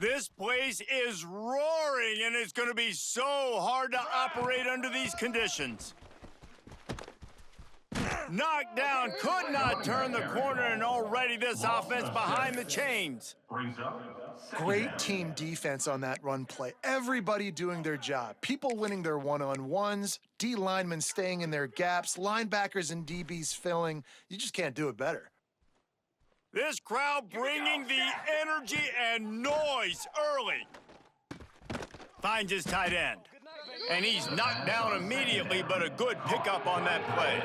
This place is roaring, and it's going to be so hard to operate under these conditions. Knocked down, could not turn the corner, and already this offense behind the chains. Great team defense on that run play. Everybody doing their job. People winning their one-on-ones, D linemen staying in their gaps, linebackers and DBs filling. You just can't do it better. This crowd bringing the energy and noise early. Finds his tight end. And he's knocked down immediately, but a good pickup on that play.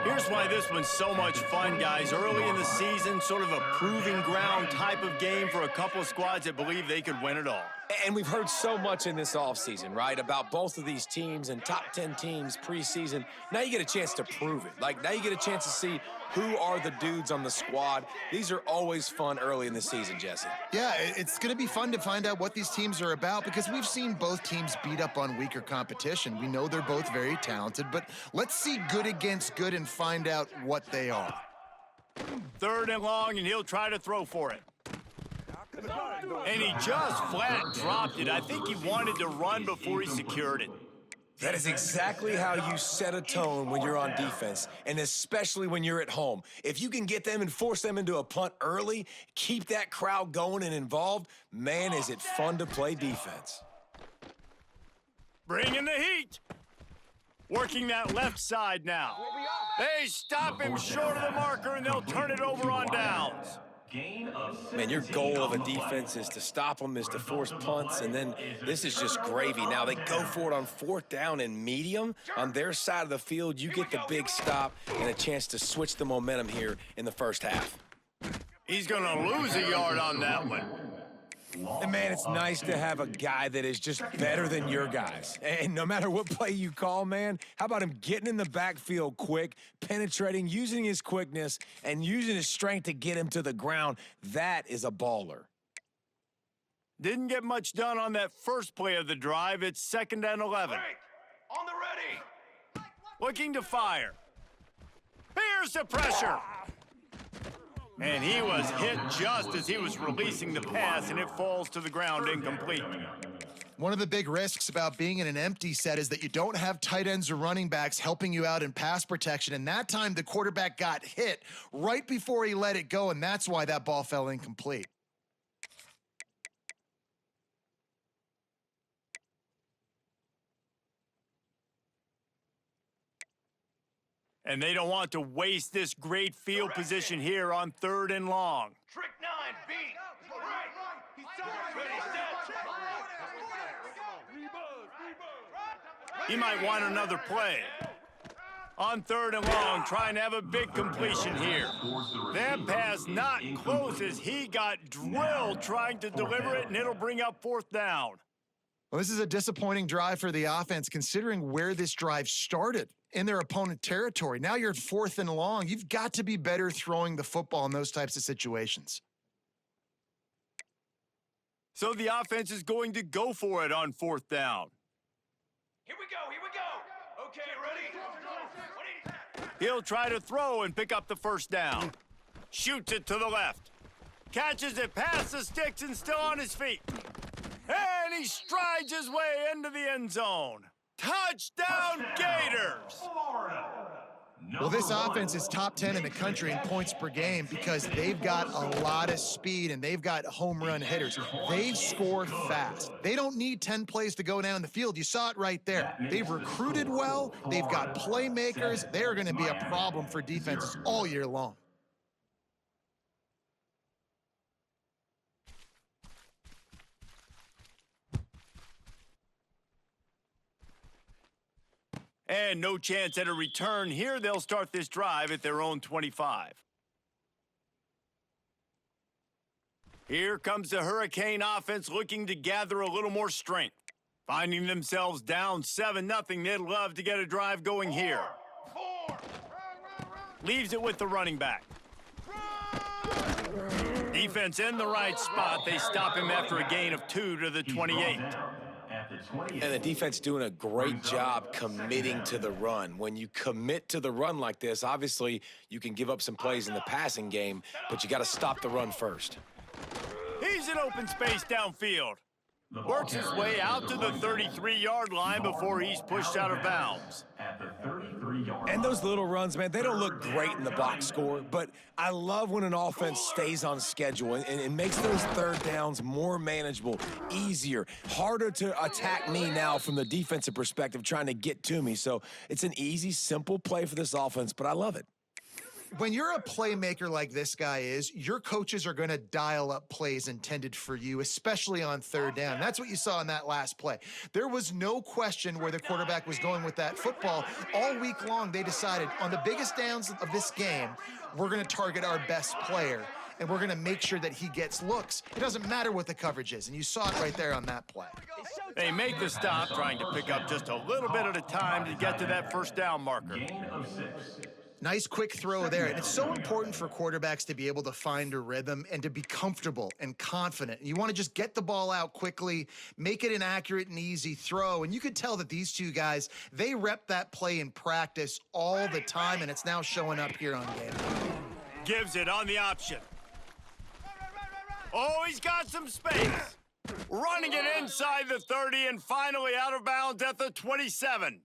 Here's why this one's so much fun, guys. Early in the season, sort of a proving ground type of game for a couple of squads that believe they could win it all. And we've heard so much in this offseason, right, about both of these teams and top 10 teams preseason. Now you get a chance to prove it. Like, now you get a chance to see who are the dudes on the squad. These are always fun early in the season, Jesse. Yeah, it's going to be fun to find out what these teams are about because we've seen both teams beat up on weaker competition. We know they're both very talented, but let's see good against good and find out what they are. 3rd and long, and he'll try to throw for it. And he just flat dropped it. I think he wanted to run before he secured it. That is exactly how you set a tone when you're on defense, and especially when you're at home. If you can get them and force them into a punt early, keep that crowd going and involved, man, is it fun to play defense. Bringing the heat. Working that left side now. They stop him short of the marker, and they'll turn it over on downs. Man, your goal of a defense is to stop them, is to force punts, and then this is just gravy. Now, they go for it on 4th down and medium. On their side of the field, you get the big stop and a chance to switch the momentum here in the first half. He's going to lose a yard on that one. And, man, it's nice to have a guy that is just better than your guys. And no matter what play you call, man, how about him getting in the backfield quick, penetrating, using his quickness, and using his strength to get him to the ground? That is a baller. Didn't get much done on that first play of the drive. It's 2nd and 11. On the ready. Looking to fire. Here's the pressure. And he was hit just as he was releasing the pass, and it falls to the ground incomplete. One of the big risks about being in an empty set is that you don't have tight ends or running backs helping you out in pass protection. And that time, the quarterback got hit right before he let it go, and that's why that ball fell incomplete. And they don't want to waste this great field position here on 3rd and long. Trick 9, beat. Ready, set. He might want another play. On 3rd and long, trying to have a big completion here. That pass not close as he got drilled trying to deliver it, and it'll bring up 4th down. Well, this is a disappointing drive for the offense, considering where this drive started in their opponent territory. Now you're at 4th and long. You've got to be better throwing the football in those types of situations. So the offense is going to go for it on 4th down. Here we go. Okay, ready? He'll try to throw and pick up the 1st down. Shoots it to the left. Catches it past the sticks and still on his feet. And he strides his way into the end zone. Touchdown, Gators! Well, this offense is top 10 in the country in points per game because they've got a lot of speed and they've got home run hitters. They score fast. They don't need 10 plays to go down the field. You saw it right there. They've recruited well. They've got playmakers. They're going to be a problem for defenses all year long. And no chance at a return here. They'll start this drive at their own 25. Here comes the Hurricane offense looking to gather a little more strength. Finding themselves down 7-0, they'd love to get a drive going here. Leaves it with the running back. Defense in the right spot. They stop him after a gain of 2 to the 28. And the defense doing a great job committing to the run. When you commit to the run like this, obviously you can give up some plays in the passing game, but you got to stop the run first. He's in open space downfield. Works his way out to the 33-yard line before he's pushed out of bounds. And those little runs, man, they don't look great in the box score, but I love when an offense stays on schedule and makes those third downs more manageable, easier, harder to attack me now from the defensive perspective trying to get to me. So it's an easy, simple play for this offense, but I love it. When you're a playmaker like this guy is, your coaches are going to dial up plays intended for you, especially on third down. That's what you saw in that last play. There was no question where the quarterback was going with that football. All week long, they decided on the biggest downs of this game, we're going to target our best player, and we're going to make sure that he gets looks. It doesn't matter what the coverage is, and you saw it right there on that play. They make the stop, trying to pick up just a little bit at a time to get to that first down marker. Nice quick throw there. And it's so important for quarterbacks to be able to find a rhythm and to be comfortable and confident. You want to just get the ball out quickly, make it an accurate and easy throw. And you could tell that these two guys, they rep that play in practice all the time, and it's now showing up here on game. Gives it on the option. Oh, he's got some space. Running it inside the 30 and finally out of bounds at the 27.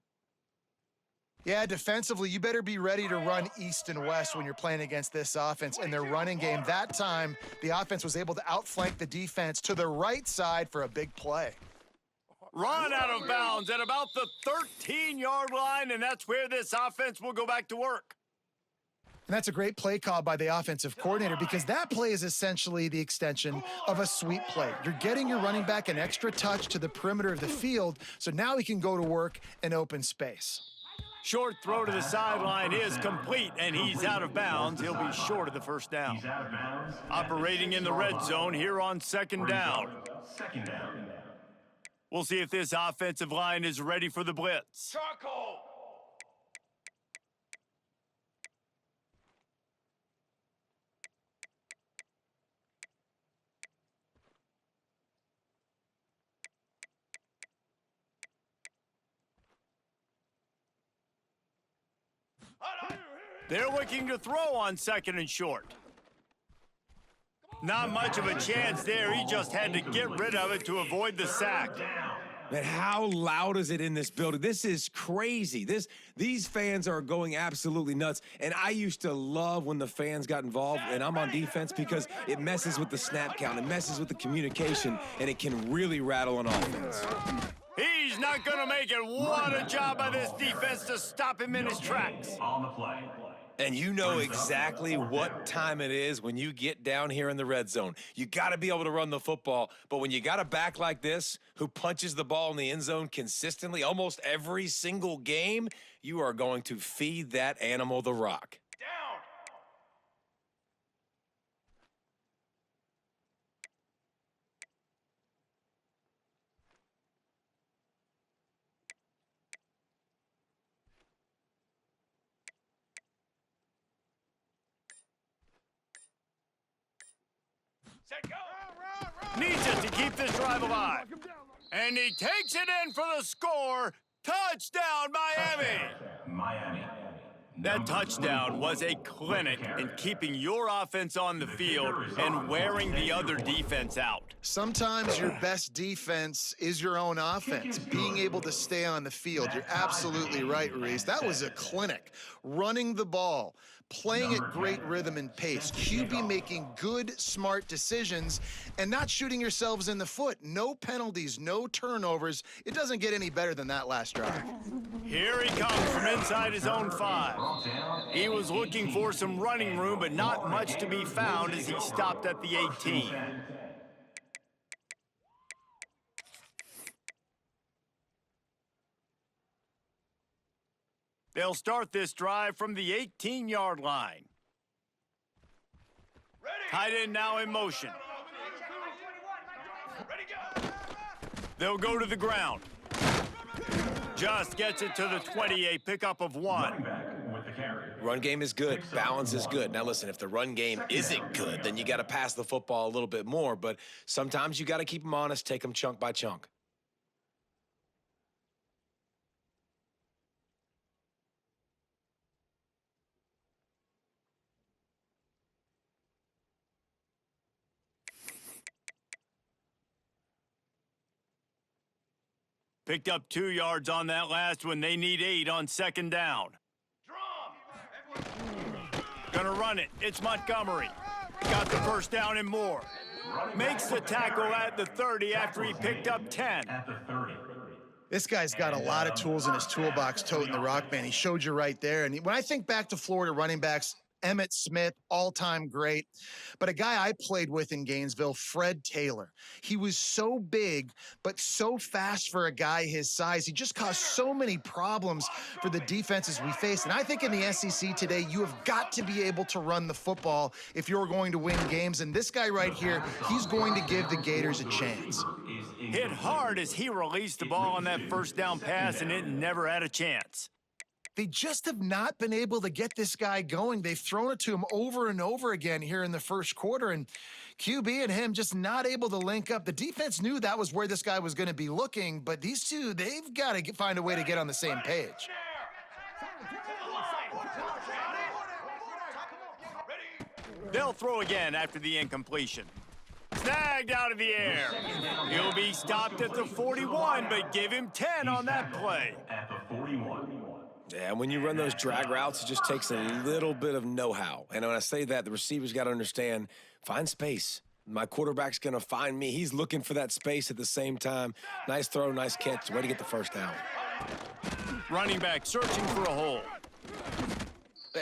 Yeah, defensively, you better be ready to run east and west when you're playing against this offense and their running game. That time, the offense was able to outflank the defense to the right side for a big play. Run out of bounds at about the 13-yard line, and that's where this offense will go back to work. And that's a great play call by the offensive coordinator because that play is essentially the extension of a sweep play. You're getting your running back an extra touch to the perimeter of the field, so now he can go to work in open space. Short throw to the sideline is complete, and he's out of bounds. He'll be short of the first down. Operating in the red zone here on second down. We'll see if this offensive line is ready for the blitz. Charcoal. They're looking to throw on second and short. Not much of a chance there. He just had to get rid of it to avoid the sack. Man, how loud is it in this building? This is crazy. These fans are going absolutely nuts. And I used to love when the fans got involved, and I'm on defense because it messes with the snap count, it messes with the communication, and it can really rattle an offense. He's not going to make it. What a job by this defense to stop him in his tracks. On the play. And you know exactly what time it is when you get down here in the red zone. You got to be able to run the football, but when you got a back like this who punches the ball in the end zone consistently almost every single game, you are going to feed that animal the rock. Down. Set, go. Needs it to keep this drive alive. And he takes it in for the score. Touchdown, Miami. That touchdown was a clinic in keeping your offense on the field and wearing the other defense out. Sometimes your best defense is your own offense, being able to stay on the field. You're absolutely right, Reese. That was a clinic. Running the ball, playing at great rhythm and pace, QB making good, smart decisions, and not shooting yourselves in the foot. No penalties, no turnovers. It doesn't get any better than that last drive. Here he comes from inside his own 5. He was looking for some running room, but not much to be found as he stopped at the 18. They'll start this drive from the 18-yard line. Tight end now in motion. Ready, go. They'll go to the ground. Just gets it to the 20, a pickup of 1. Run game is good. Balance is good. Now, listen, if the run game isn't good, then you got to pass the football a little bit more. But sometimes you got to keep them honest, take them chunk by chunk. Picked up 2 yards on that last one. They need 8 on second down. Gonna run it. It's Montgomery. Got the first down and more. Makes the tackle at the 30 after he picked up 10. At the 30. This guy's got a lot of tools in his toolbox toting the rock, man. He showed you right there. And when I think back to Florida running backs, Emmitt Smith, all-time great. But a guy I played with in Gainesville, Fred Taylor. He was so big, but so fast for a guy his size. He just caused so many problems for the defenses we faced. And I think in the SEC today, you have got to be able to run the football if you're going to win games. And this guy right here, he's going to give the Gators a chance. Hit hard as he released the ball on that first down pass, and it never had a chance. They just have not been able to get this guy going. They've thrown it to him over and over again here in the first quarter, and QB and him just not able to link up. The defense knew that was where this guy was going to be looking, but these two, they've got to find a way to get on the same page. They'll throw again after the incompletion. Snagged out of the air. He'll be stopped at the 41, but give him 10 on that play. At the 41. Yeah, and when you run those drag routes, it just takes a little bit of know-how. And when I say that, the receiver's got to understand, find space. My quarterback's going to find me. He's looking for that space at the same time. Nice throw, nice catch. Way to get the first down. Running back searching for a hole.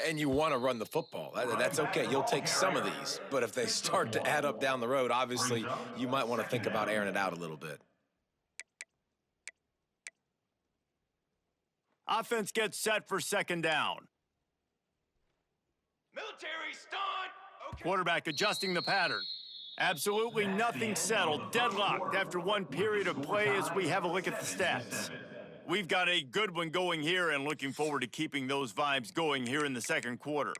And you want to run the football. That's okay. You'll take some of these. But if they start to add up down the road, obviously, you might want to think about airing it out a little bit. Offense gets set for second down. Military stunt. Okay. Quarterback adjusting the pattern. Absolutely nothing settled. Deadlocked after one period of play as we have a look at the stats. We've got a good one going here and looking forward to keeping those vibes going here in the second quarter.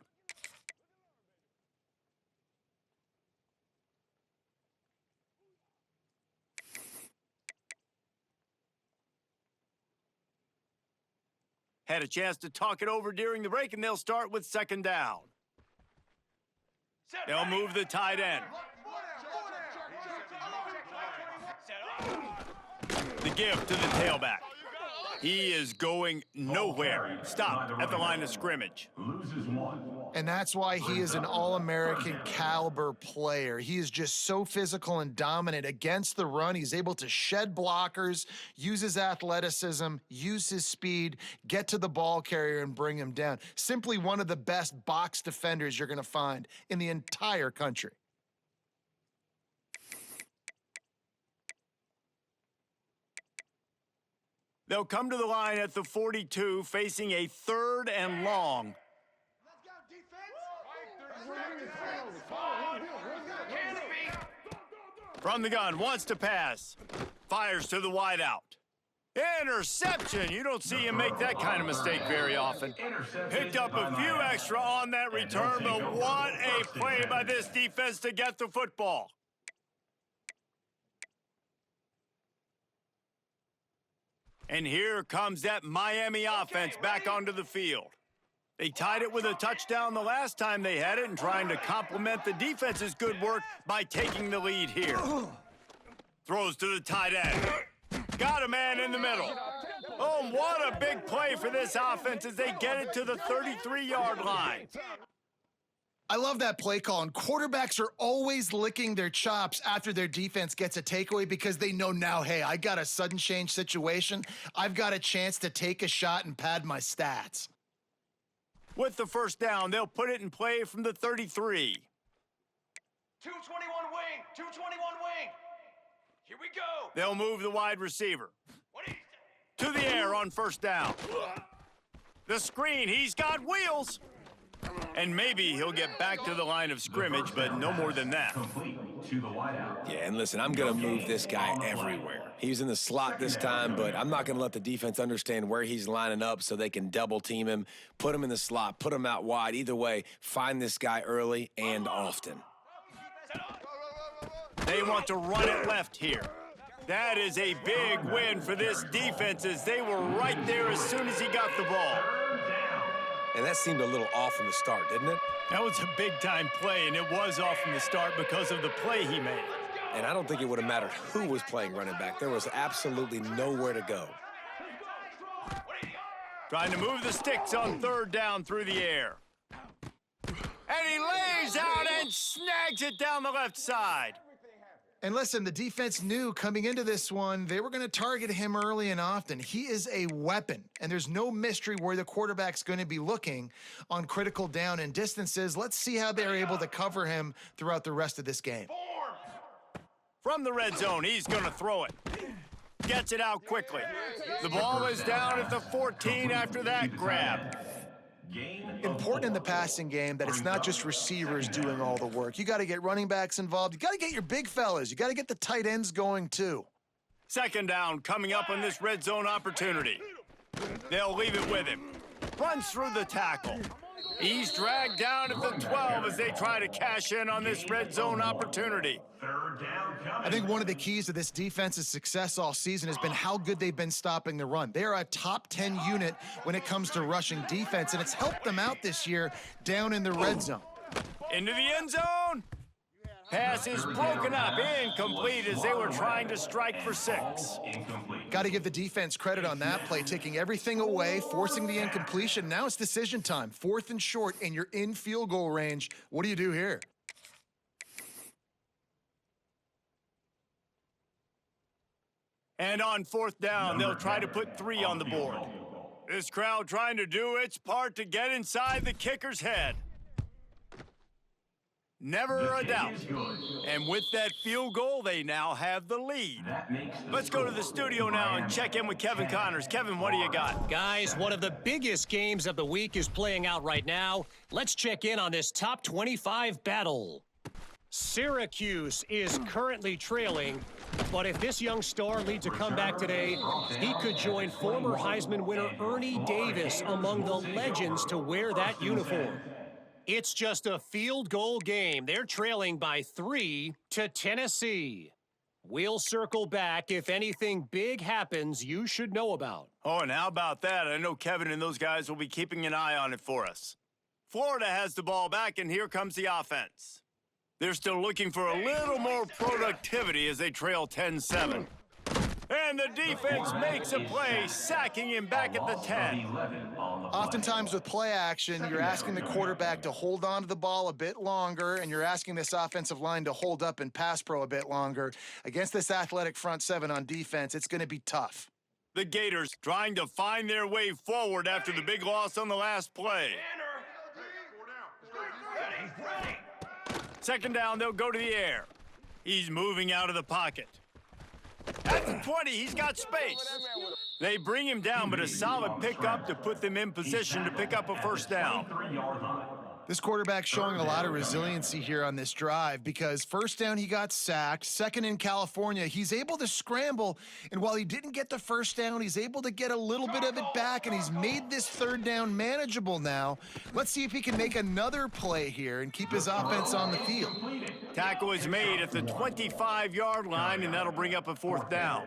Had a chance to talk it over during the break, and they'll start with second down. They'll move the tight end. The give to the tailback. He is going nowhere. Stopped at the line of scrimmage. Loses 1. And that's why he is an All-American caliber player. He is just so physical and dominant against the run. He's able to shed blockers, use his athleticism, use his speed, get to the ball carrier and bring him down. Simply one of the best box defenders you're going to find in the entire country. They'll come to the line at the 42, facing a 3rd and long. From the gun, wants to pass. Fires to the wideout. Interception! You don't see him make that kind of mistake very often. Picked up a few extra on that return, but what a play by this defense to get the football. And here comes that Miami offense back onto the field. They tied it with a touchdown the last time they had it and trying to complement the defense's good work by taking the lead here. Throws to the tight end. Got a man in the middle. Oh, what a big play for this offense as they get it to the 33-yard line. I love that play call, and quarterbacks are always licking their chops after their defense gets a takeaway because they know now, hey, I got a sudden change situation. I've got a chance to take a shot and pad my stats. With the first down, they'll put it in play from the 33. 221 wing. 221 wing. Here we go. They'll move the wide receiver. To the air on first down. The screen, he's got wheels. And maybe he'll get back to the line of scrimmage, but no more than that. To the wideout. Yeah, and listen, I'm going to move this guy everywhere. He's in the slot this time, but I'm not going to let the defense understand where he's lining up so they can double team him, put him in the slot, put him out wide. Either way, find this guy early and often. They want to run it left here. That is a big win for this defense as they were right there as soon as he got the ball. And that seemed a little off from the start, didn't it? That was a big-time play, and it was off from the start because of the play he made. And I don't think it would have mattered who was playing running back. There was absolutely nowhere to go. Trying to move the sticks on third down through the air. And he lays out and snags it down the left side. And listen, the defense knew coming into this one, they were going to target him early and often. He is a weapon, and there's no mystery where the quarterback's going to be looking on critical down and distances. Let's see how they're able to cover him throughout the rest of this game. From the red zone, he's going to throw it. Gets it out quickly. The ball is down at the 14 after that grab. Important in the passing game that it's not just receivers doing all the work. You got to get running backs involved. You got to get your big fellas. You got to get the tight ends going too. Second down coming up on this red zone opportunity. They'll leave it with him. Runs through the tackle. He's dragged down at the 12 as they try to cash in on this red zone opportunity. I think one of the keys to this defense's success all season has been how good they've been stopping the run. They are a top 10 unit when it comes to rushing defense, and it's helped them out this year down in the red zone. Into the end zone. Pass is broken up, incomplete as they were trying to strike for 6. Got to give the defense credit on that play, taking everything away, forcing the incompletion. Now it's decision time. 4th and short, and you're in field goal range. What do you do here? And on 4th down, they'll try to put 3 on the board. This crowd trying to do its part to get inside the kicker's head. Never a doubt. And with that field goal, they now have the lead. Let's go to the studio now and check in with Kevin Connors. Kevin, what do you got? Guys, one of the biggest games of the week is playing out right now. Let's check in on this top 25 battle. Syracuse is currently trailing, but if this young star leads a comeback today, he could join former Heisman winner Ernie Davis among the legends to wear that uniform. It's just a field goal game. They're trailing by 3 to Tennessee. We'll circle back if anything big happens you should know about. Oh, and how about that? I know Kevin and those guys will be keeping an eye on it for us. Florida has the ball back, and here comes the offense. They're still looking for a little more productivity as they trail 10-7. And the defense makes a play, sacking him back at the 10. Oftentimes with play action, you're asking the quarterback to hold on to the ball a bit longer, and you're asking this offensive line to hold up in pass pro a bit longer. Against this athletic front 7 on defense, it's going to be tough. The Gators trying to find their way forward after the big loss on the last play. Second down, they'll go to the air. He's moving out of the pocket. At the 20, he's got space. They bring him down, but a solid pickup to put them in position to pick up a first down. This quarterback's showing a lot of resiliency here on this drive because first down he got sacked, second in California, he's able to scramble, and while he didn't get the first down, he's able to get a little bit of it back, and he's made this third down manageable now. Let's see if he can make another play here and keep his offense on the field. Tackle is made at the 25-yard line, and that'll bring up a fourth down.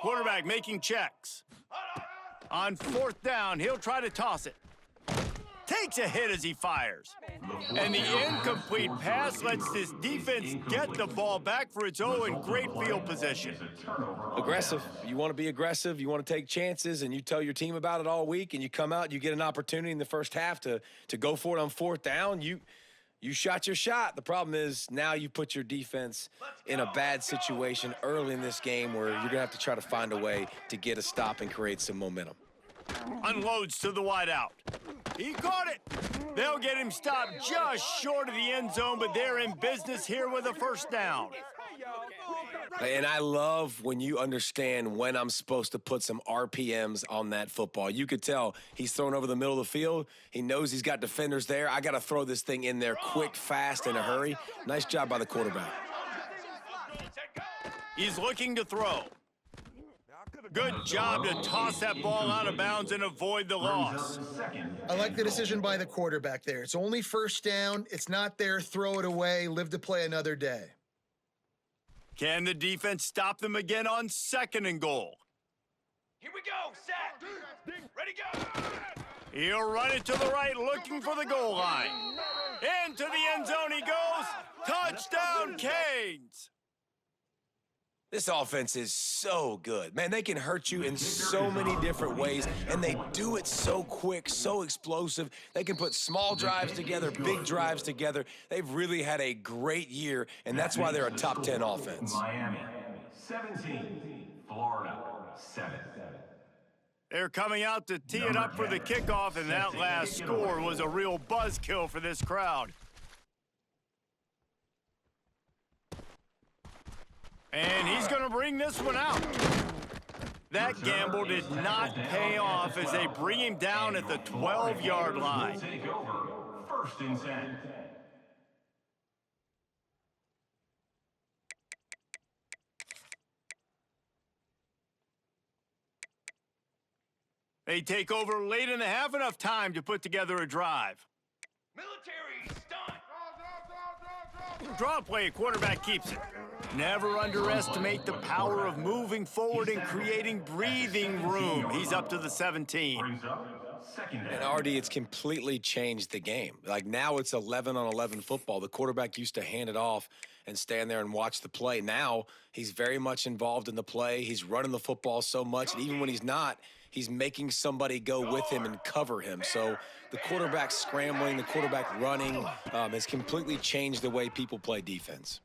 Quarterback making checks. On fourth down, he'll try to toss it. Takes a hit as he fires. And the incomplete pass lets this defense get the ball back for its own in great field position. Aggressive. You want to be aggressive. You want to take chances, and you tell your team about it all week, and you come out, you get an opportunity in the first half to go for it on fourth down. You shot your shot. The problem is now you put your defense in a bad situation early in this game where you're going to have to try to find a way to get a stop and create some momentum. Unloads to the wideout. He caught it. They'll get him stopped just short of the end zone, but they're in business here with a first down. And I love when you understand when I'm supposed to put some RPMs on that football. You could tell he's thrown over the middle of the field. He knows he's got defenders there. I got to throw this thing in there quick, fast, in a hurry. Nice job by the quarterback. He's looking to throw. Good job to toss that ball out of bounds and avoid the loss. I like the decision by the quarterback there. It's only first down. It's not there. Throw it away. Live to play another day. Can the defense stop them again on second and goal? Here we go, set. Ready, go. He'll run it to the right, looking for the goal line. Into the end zone he goes. Touchdown! Touchdown, Canes! This offense is so good. Man, they can hurt you in so many different ways, and they do it so quick, so explosive. They can put small drives together, big drives together. They've really had a great year, and that's why they're a top 10 offense. Miami, 17. Florida, 7. They're coming out to tee it up for the kickoff, and that last score was a real buzzkill for this crowd. And he's going to bring this one out. That gamble did not pay off as they bring him down at the 12-yard line. Take over. 1st and 10. They take over late in the half, enough time to put together a drive. Military stunt. Draw play, quarterback keeps it. Never underestimate the power of moving forward and creating breathing room. He's up to the 17. Brings up 2nd And down. RD, it's completely changed the game. Like now it's 11-on-11 football. The quarterback used to hand it off and stand there and watch the play. Now he's very much involved in the play. He's running the football so much, and even when he's not, he's making somebody go with him and cover him. So the quarterback scrambling, the quarterback running has completely changed the way people play defense.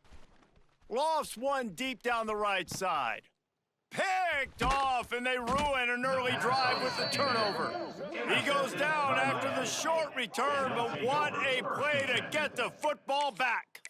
Lofts one deep down the right side. Picked off, and they ruin an early drive with the turnover. He goes down after the short return, but what a play to get the football back.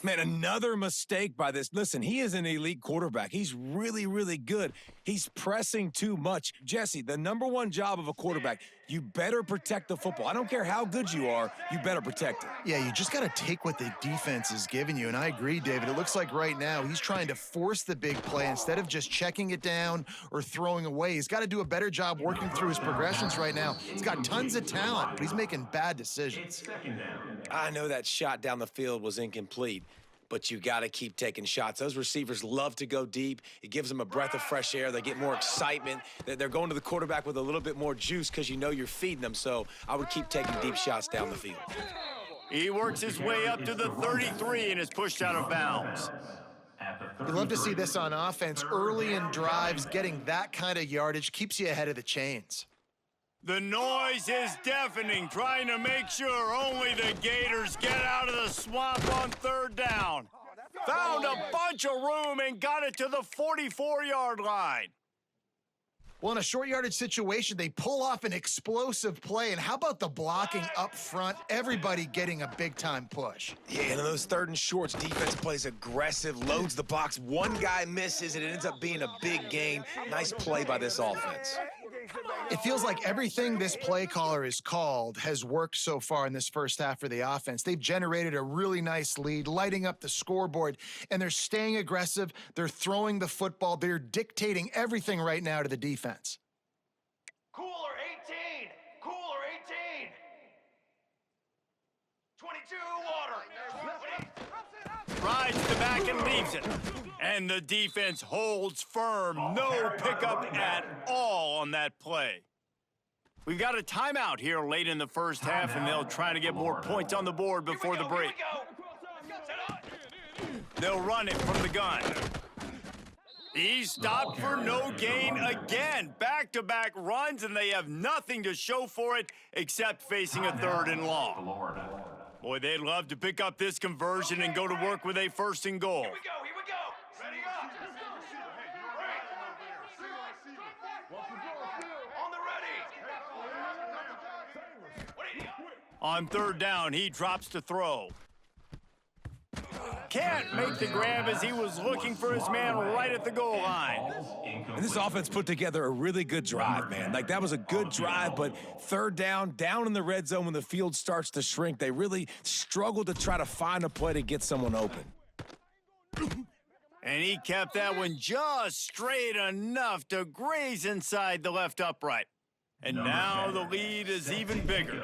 Man, another mistake by this. Listen, he is an elite quarterback. He's really, really good. He's pressing too much. Jesse, the #1 job of a quarterback, you better protect the football. I don't care how good you are, you better protect it. Yeah, you just got to take what the defense is giving you. And I agree, David. It looks like right now he's trying to force the big play instead of just checking it down or throwing away. He's got to do a better job working through his progressions right now. He's got tons of talent, but he's making bad decisions. 2nd down. I know that shot down the field was incomplete, but you got to keep taking shots. Those receivers love to go deep. It gives them a breath of fresh air. They get more excitement. They're going to the quarterback with a little bit more juice because you know you're feeding them. So I would keep taking deep shots down the field. He works his way up to the 33 and is pushed out of bounds. You love to see this on offense. Early in drives, getting that kind of yardage keeps you ahead of the chains. The noise is deafening, trying to make sure only the Gators get out of the swamp on 3rd down. Found a bunch of room and got it to the 44-yard line. Well, in a short yardage situation, they pull off an explosive play. And how about the blocking up front? Everybody getting a big-time push. Yeah, and in those 3rd and shorts, defense plays aggressive, loads the box. One guy misses, and it ends up being a big gain. Nice play by this offense. It feels like everything this play caller has called has worked so far in this first half for the offense. They've generated a really nice lead, lighting up the scoreboard, and they're staying aggressive. They're throwing the football. They're dictating everything right now to the defense. Cooler 18. Cooler 18. 22 water. Rides the back and leaves it. And the defense holds firm. No pickup at all on that play. We've got a timeout here late in the first half, and they'll try to get more points on the board before the break. They'll run it from the gun. He's stopped for no gain again. Back-to-back runs, and they have nothing to show for it except facing a 3rd and long. Florida. Boy, they'd love to pick up this conversion and go to work with a 1st and goal. Here we go. Ready up. On the ready. What do you got? On 3rd down, he drops to throw. Can't make the grab as he was looking for his man right at the goal line. And this offense put together a really good drive, man. Like, that was a good drive, but 3rd down in the red zone when the field starts to shrink, they really struggled to try to find a play to get someone open. And he kept that one just straight enough to graze inside the left upright. And now the lead is even bigger.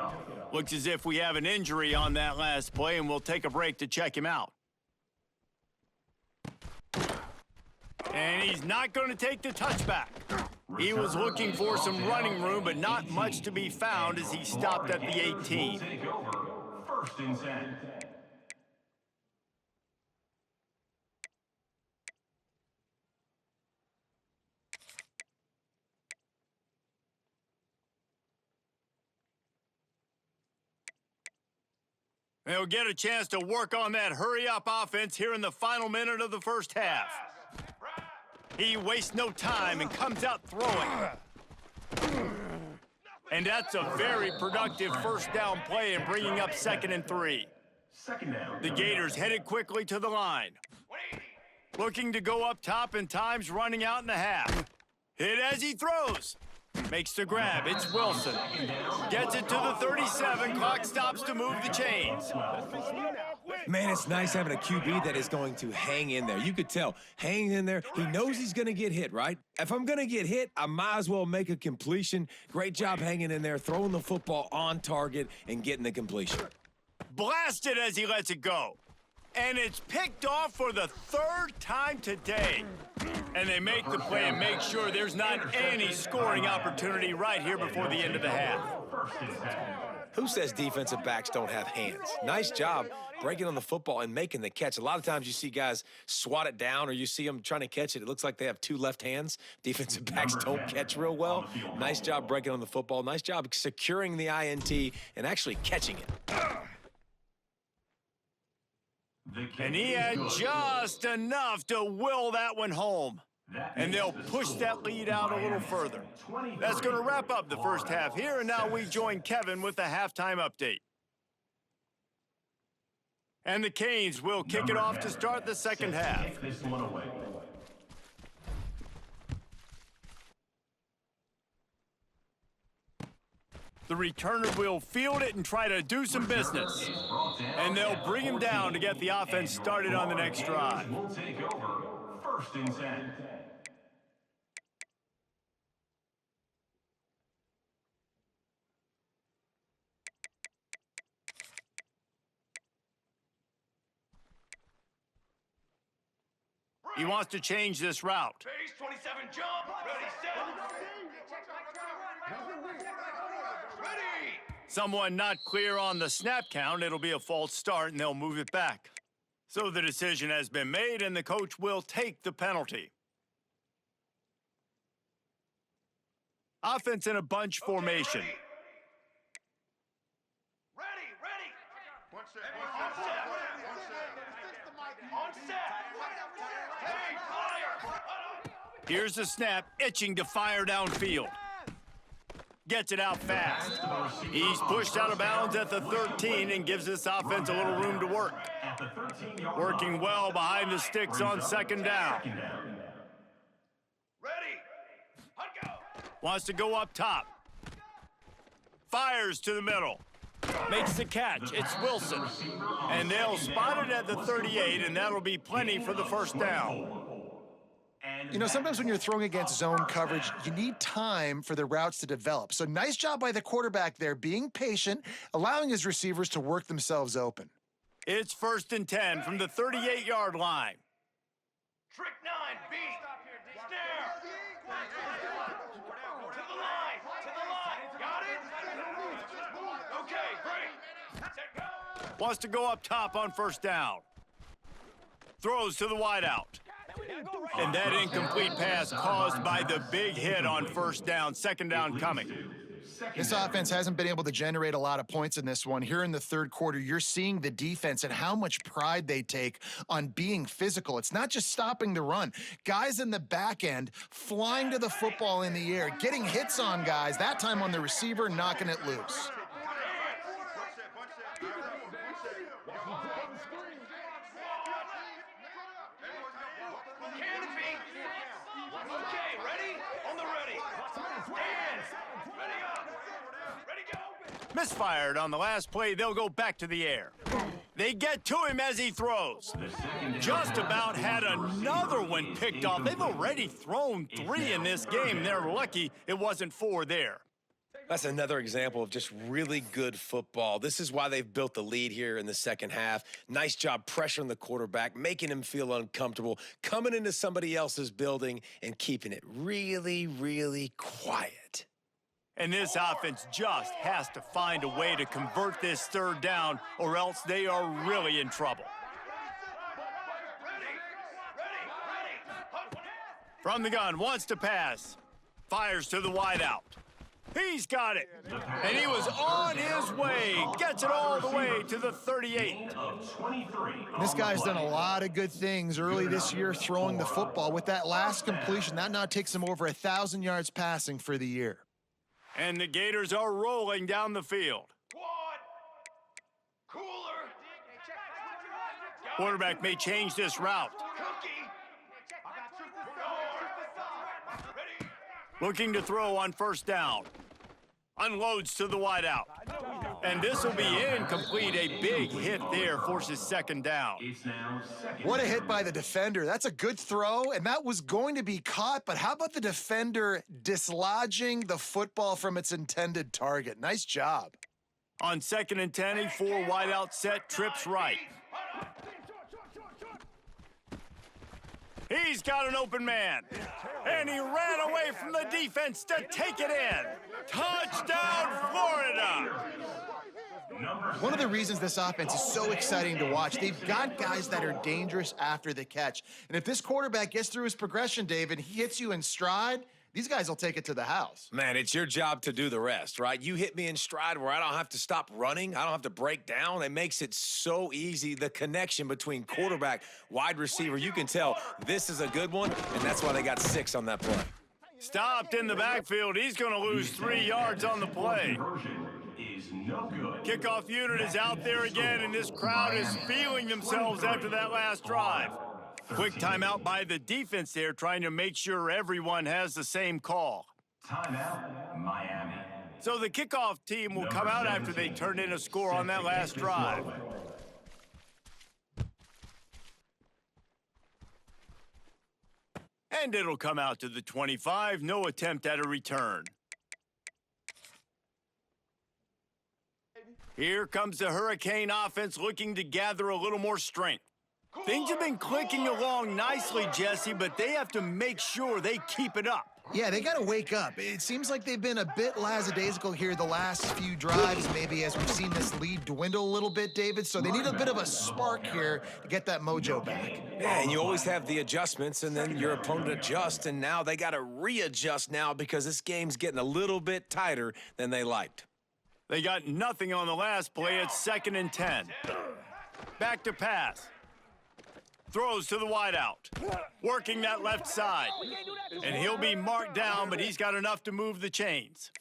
Looks as if we have an injury on that last play, and we'll take a break to check him out. And he's not going to take the touchback. He was looking for some running room, but not much to be found as he stopped at the 18. Take over. 1st and 10. They'll get a chance to work on that hurry-up offense here in the final minute of the first half. He wastes no time and comes out throwing. And that's a very productive first down play in bringing up 2nd and 3. Second down. The Gators headed quickly to the line. Looking to go up top, and time's running out in the half. Hit as he throws. Makes the grab. It's Wilson. Gets it to the 37. Clock stops to move the chains. Man, it's nice having a QB that is going to hang in there. You could tell, hanging in there. He knows he's going to get hit, right? If I'm going to get hit, I might as well make a completion. Great job hanging in there, throwing the football on target and getting the completion. Blasted as he lets it go. And it's picked off for the 3rd time today. And they make the play and make sure there's not any scoring opportunity right here before the end of the half. Who says defensive backs don't have hands? Nice job breaking on the football and making the catch. A lot of times you see guys swat it down or you see them trying to catch it. It looks like they have 2 left hands. Defensive backs don't catch real well. Nice job breaking on the football. Nice job securing the INT and actually catching it. And he had just enough to will that one home. And they'll push that lead out a little further. That's going to wrap up the first half here, and now we join Kevin with the halftime update. And the Canes will kick it off to start the second half. This one away. The returner will field it and try to do some business. And they'll bring him down to get the offense started on the next drive. We'll take over. 1st and 10. He wants to change this route. Base 27 jump. Ready, set. Ready. Someone not clear on the snap count. It'll be a false start, and they'll move it back. So the decision has been made, and the coach will take the penalty. Offense in a bunch formation. Ready, ready. On set. On set. Hey, fire. Here's the snap, itching to fire downfield. Gets it out fast. He's pushed out of bounds at the 13 and gives this offense a little room to work. Working well behind the sticks on 2nd down. Ready. Hunt go. Wants to go up top. Fires to the middle. Makes the catch. It's Wilson. And they'll spot it at the 38, and that'll be plenty for the first down. You know, sometimes when you're throwing against zone coverage, you need time for the routes to develop. So nice job by the quarterback there, being patient, allowing his receivers to work themselves open. It's 1st and 10 from the 38-yard line. Trick 9, beat. Snare. To the line. To the line. Got it? Okay, great. Set, go. Wants to go up top on 1st down. Throws to the wideout. And that incomplete pass caused by the big hit on 1st down. 2nd down coming. This offense hasn't been able to generate a lot of points in this one. Here in the 3rd quarter, you're seeing the defense and how much pride they take on being physical. It's not just stopping the run. Guys in the back end flying to the football in the air, getting hits on guys, that time on the receiver, knocking it loose. Canopy. Okay, ready? On the ready. Stand. Ready up. Ready go. Misfired on the last play. They'll go back to the air. They get to him as he throws. Just about had another one picked off. They've already thrown 3 in this game. They're lucky it wasn't 4 there. That's another example of just really good football. This is why they've built the lead here in the second half. Nice job pressuring the quarterback, making him feel uncomfortable, coming into somebody else's building and keeping it really, really quiet. And this offense just has to find a way to convert this 3rd down, or else they are really in trouble. From the gun, wants to pass. Fires to the wideout. He's got it. And he was on his way. Gets it all the way to the 38. Of 23. This guy's done a lot of good things early this year throwing the football. With that last completion, that now takes him over 1,000 yards passing for the year. And the Gators are rolling down the field. Quad. Cooler. Quarterback may change this route. Cookie. Ready. Looking to throw on first down. Unloads to the wideout. And this will be incomplete. A big hit there forces second down. It's now second. What a hit by the defender. That's a good throw, and that was going to be caught, but how about the defender dislodging the football from its intended target? Nice job. On 2nd and 10, a 4 wideout set, trips right. He's got an open man. And he ran away from the defense to take it in. Touchdown, Florida! One of the reasons this offense is so exciting to watch, they've got guys that are dangerous after the catch. And if this quarterback gets through his progression, David, he hits you in stride, these guys will take it to the house. Man, it's your job to do the rest, right? You hit me in stride where I don't have to stop running. I don't have to break down. It makes it so easy. The connection between quarterback, wide receiver, you can tell this is a good one, and that's why they got 6 on that play. Stopped in the backfield. He's going to lose 3 yards on the play. Conversion is no good. Kickoff unit is out there again, and this crowd is feeling themselves after that last drive. Quick timeout by the defense there, trying to make sure everyone has the same call. Timeout, Miami. So the kickoff team will come out after they turn in a score on that last drive. And it'll come out to the 25, no attempt at a return. Here comes the Hurricane offense looking to gather a little more strength. Things have been clicking along nicely, Jesse, but they have to make sure they keep it up. Yeah, they got to wake up. It seems like they've been a bit lackadaisical here the last few drives, maybe, as we've seen this lead dwindle a little bit, David. So they need a bit of a spark here to get that mojo back. Yeah, and you always have the adjustments, and then your opponent adjusts, and now they got to readjust now because this game's getting a little bit tighter than they liked. They got nothing on the last play. It's 2nd and 10. Back to pass. Throws to the wideout. Working that left side. And he'll be marked down, but he's got enough to move the chains.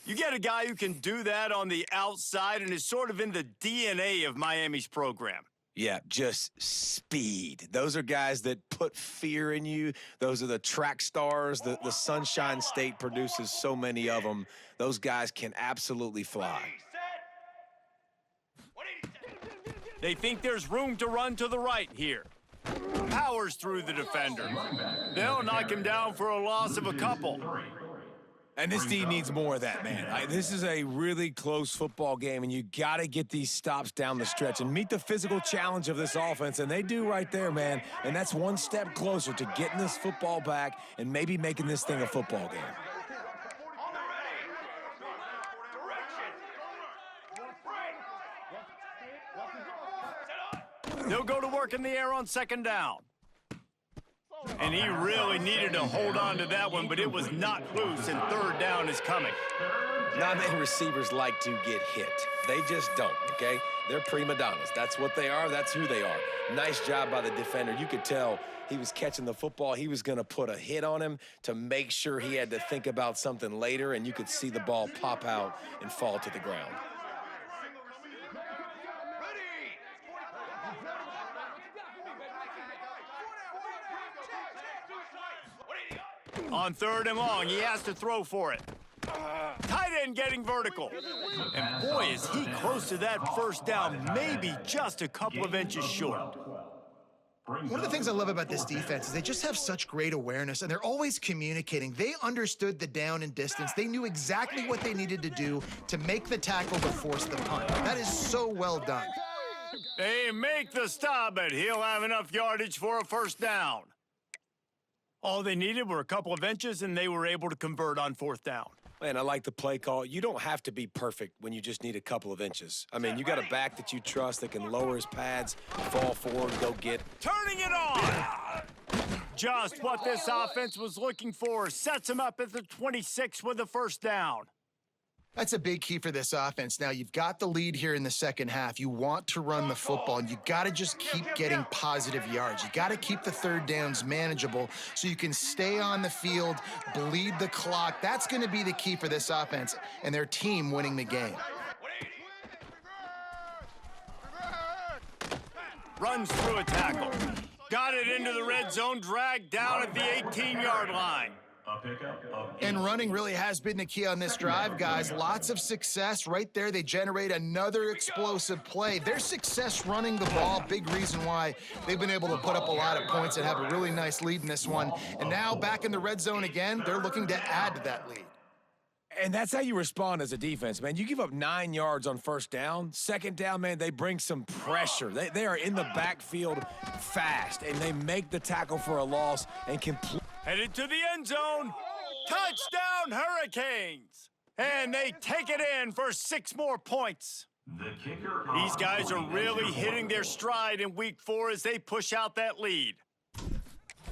You get a guy who can do that on the outside and is sort of in the DNA of Miami's program. Yeah, just speed. Those are guys that put fear in you. Those are the track stars. The Sunshine State produces so many of them. Those guys can absolutely fly. They think there's room to run to the right here. Powers through the defender. They'll knock him down for a loss of a couple. And this team needs more of that, man. This is a really close football game, and you got to get these stops down the stretch and meet the physical challenge of this offense, and they do right there, man. And that's one step closer to getting this football back and maybe making this thing a football game. They'll go to work in the air on 2nd down. And he really needed to hold on to that one, but it was not loose, and 3rd down is coming. Not many receivers like to get hit. They just don't, okay? They're prima donnas. That's what they are. That's who they are. Nice job by the defender. You could tell he was catching the football. He was going to put a hit on him to make sure he had to think about something later, and you could see the ball pop out and fall to the ground. On 3rd and long, he has to throw for it. Tight end getting vertical. And boy, is he close to that 1st down, maybe just a couple of inches short. One of the things I love about this defense is they just have such great awareness, and they're always communicating. They understood the down and distance. They knew exactly what they needed to do to make the tackle to force the punt. That is so well done. They make the stop, but he'll have enough yardage for a 1st down. All they needed were a couple of inches, and they were able to convert on 4th down. Man, I like the play call. You don't have to be perfect when you just need a couple of inches. I mean, you got a back that you trust that can lower his pads, fall forward, go get. Turning it on! Just what this offense was looking for. Sets him up at the 26 with the 1st down. That's a big key for this offense. Now, you've got the lead here in the second half. You want to run the football, and you got to just keep getting positive yards. You got to keep the third downs manageable so you can stay on the field, bleed the clock. That's going to be the key for this offense and their team winning the game. Runs through a tackle. Got it into the red zone, dragged down at the 18-yard line. And running really has been the key on this drive, guys. Lots of success right there. They generate another explosive play. Their success running the ball, big reason why they've been able to put up a lot of points and have a really nice lead in this one. And now back in the red zone again, they're looking to add to that lead. And that's how you respond as a defense, man. You give up 9 yards on first down. Second down, man, they bring some pressure. They are in the backfield fast, and they make the tackle for a loss and complete. Headed to the end zone. Touchdown, Hurricanes. And they take it in for 6 more points. These guys are really hitting their stride in week 4 as they push out that lead.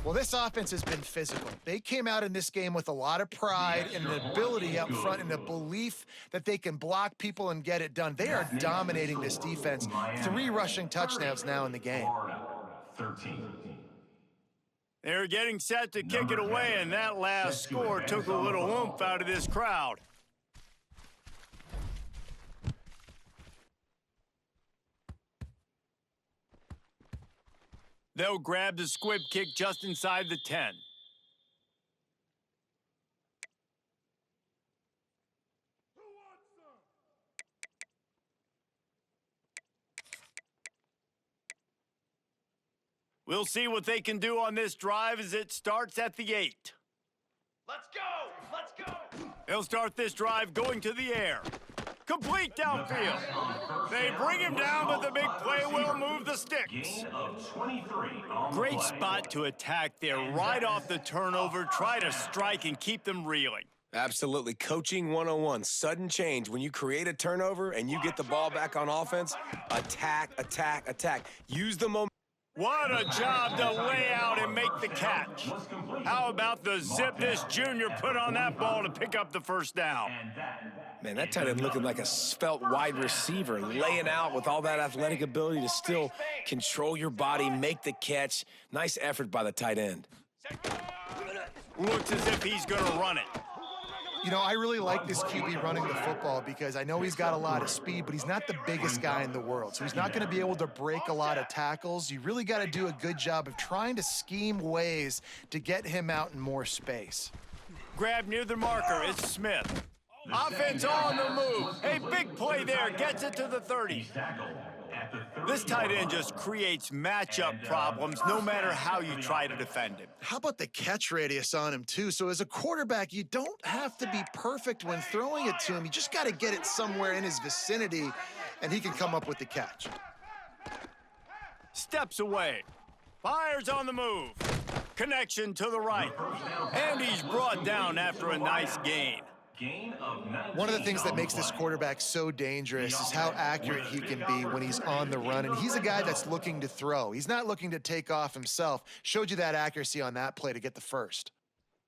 Well, this offense has been physical. They came out in this game with a lot of pride and an ability up front and a belief that they can block people and get it done. They are dominating this defense. 3 rushing touchdowns now in the game. 13. They're getting set to kick it away, and that last score took a little oomph out of this crowd. They'll grab the squib kick just inside the 10. We'll see what they can do on this drive as it starts at the 8. Let's go! Let's go! They'll start this drive going to the air. Complete downfield. They bring him down, but the big play will move the sticks. Gain of 23 on the Great play. spot to attack there right off the turnover. Try to strike and keep them reeling. Absolutely. Coaching 101. Sudden change. When you create a turnover and you get the ball back on offense, attack, attack, attack. Use the momentum. What a job to lay out and make the catch. How about the zip this junior put on that ball to pick up the first down? Man, that tight end looking like a svelte wide receiver, laying out with all that athletic ability to still control your body, make the catch. Nice effort by the tight end. Looks as if he's going to run it. You know, I really like this QB running the football because I know he's got a lot of speed, but he's not the biggest guy in the world. So he's not going to be able to break a lot of tackles. You really got to do a good job of trying to scheme ways to get him out in more space. Grab near the marker. It's Smith. Offense on the move. A big play there. Gets it to the 30. This tight end just creates matchup problems no matter how you try to defend him. How about the catch radius on him, too? So as a quarterback, you don't have to be perfect when throwing it to him. You just got to get it somewhere in his vicinity, and he can come up with the catch. Steps away. Fires on the move. Connection to the right. And he's brought down after a nice gain. One of the things that makes this quarterback so dangerous is how accurate he can be when he's on the run. And he's a guy that's looking to throw. He's not looking to take off himself. Showed you that accuracy on that play to get the first.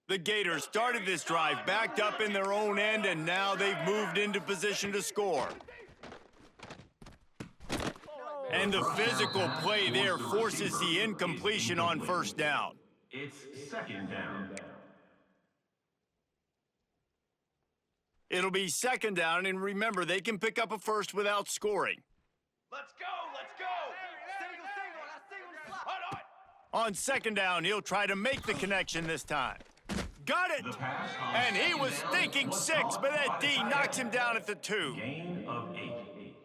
The Gators started this drive backed up in their own end, and now they've moved into position to score. And the physical play there forces the incompletion on first down. It's second down. It'll be second down, and remember, they can pick up a first without scoring. Let's go! Let's go! Hold on! On second down, he'll try to make the connection this time. Got it! And he was thinking 6, but that D knocks him down at the 2. Gain of 8.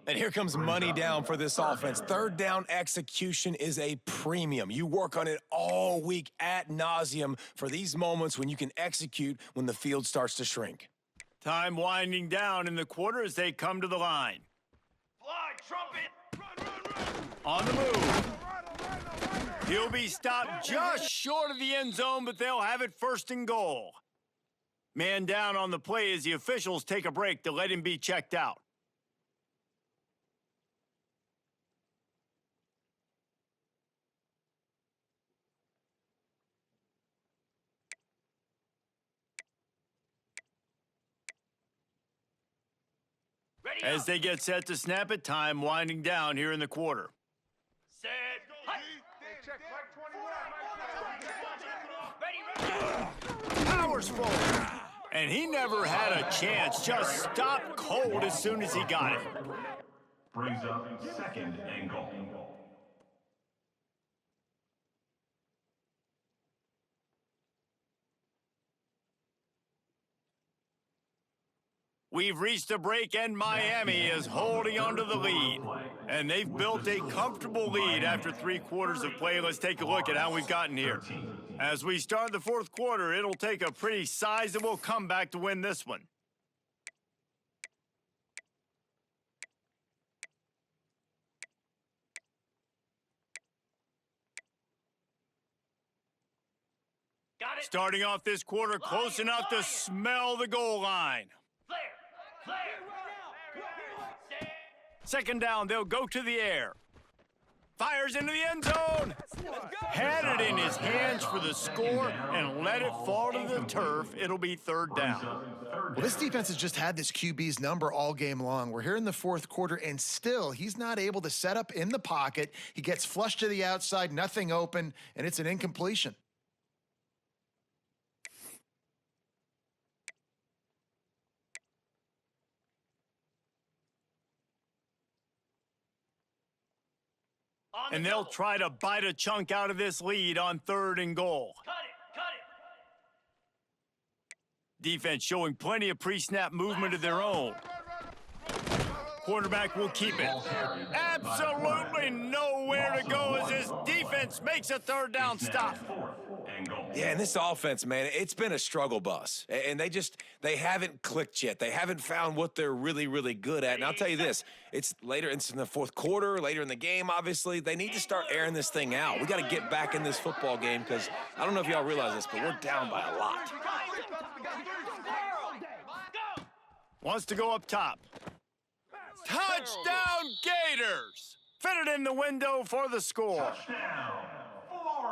And here comes money down for this offense. Third down execution is a premium. You work on it all week ad nauseum for these moments when you can execute when the field starts to shrink. Time winding down in the quarter as they come to the line. Fly, trumpet! Run! On the move. He'll be stopped just short of the end zone, but they'll have it first and goal. Man down on the play as the officials take a break to let him be checked out. As they get set to snap it, time winding down here in the quarter. Set. Ready. Powers forward. And he never had a chance. Just stopped cold as soon as he got it. Brings up second and goal. We've reached a break, and Miami is holding onto the lead. And they've built a comfortable lead after 3 quarters of play. Let's take a look at how we've gotten here. As we start the 4th quarter, it'll take a pretty sizable comeback to win this one. Got it. Starting off this quarter, close enough to smell the goal line. Flare. Second down, they'll go to the air. Fires into the end zone. Had it in his hands for the score and let it fall to the turf. It'll be 3rd down. Well, this defense has just had this QB's number all game long. We're here in the 4th quarter, and still he's not able to set up in the pocket. He gets flushed to the outside, nothing open, and it's an incompletion. And they'll try to bite a chunk out of this lead on 3rd and goal. Cut it. Defense showing plenty of pre-snap movement of their own. Quarterback will keep it. Absolutely nowhere to go as this defense makes a 3rd down stop. Yeah, and this offense, man, it's been a struggle bus. And they haven't clicked yet. They haven't found what they're really, really good at. And I'll tell you this, it's in the 4th quarter, later in the game, obviously. They need to start airing this thing out. We got to get back in this football game because I don't know if y'all realize this, but we're down by a lot. Wants to go up top. Touchdown, Gators! Fitted in the window for the score.